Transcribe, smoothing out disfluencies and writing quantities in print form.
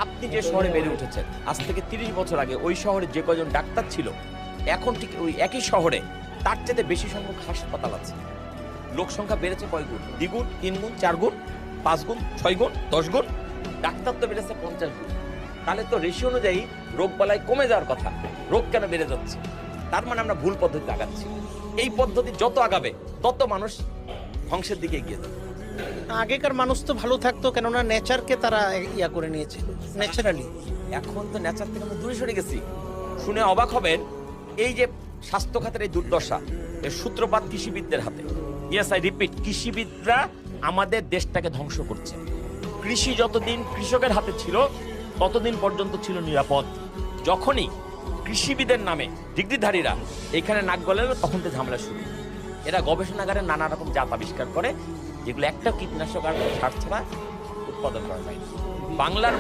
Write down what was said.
আপনি যে শহরে বেড়ে উঠেছেন, আজ থেকে 30 বছর আগে ওই শহরে যে কজন ডাক্তার ছিল, এখন ঠিক ওই একই শহরে তার চাইতে বেশি সংখ্যক হাসপাতাল আছে। লোক সংখ্যা বেড়েছে কয় গুণ? 2 গুণ, 3 গুণ, 4 গুণ, 5 গুণ, 6 গুণ, 10 গুণ। ডাক্তার তো বেড়েছে 50 গুণ। তাহলে তো রেশিও অনুযায়ী রোগ বালাই কমে যাওয়ার কথা, রোগ কেন বেড়ে যাচ্ছে? তার মানে আমরা ভুল পদ্ধতিতে আগাচ্ছি। এই পদ্ধতি যত আগাবে তত মানুষ ধ্বংসের দিকে এগিয়ে যাবে। আগেকার মানুষ তো ভালো থাকতো, কেননা নেচারকে তারা ইয়া করে নিয়েছে ন্যাচারালি। এখন তো নেচার থেকে আমরা দূরে সরে গেছি। শুনে অবাক হবেন, এই যে স্বাস্থ্য খাতের এই দুর্দশা, এর সূত্রপাত কৃষিবিদদের হাতে। ইয়েস, আই রিপিট, কৃষিবিদরা আমাদের দেশটাকে ধ্বংস করছে। কৃষি যতদিন কৃষকের হাতে ছিল ততদিন পর্যন্ত ছিল নিরাপদ। যখনই কৃষিবিদের নামে ডিগ্রিধারীরা এখানে নাক গলালো, তখন তো ঝামেলা শুরু। এরা গবেষণাগারে নানা রকম জাত আবিষ্কার করে, যেগুলো একটা কীটনাশক আর সার ছাড়া উৎপাদন করা যায় না। বাংলার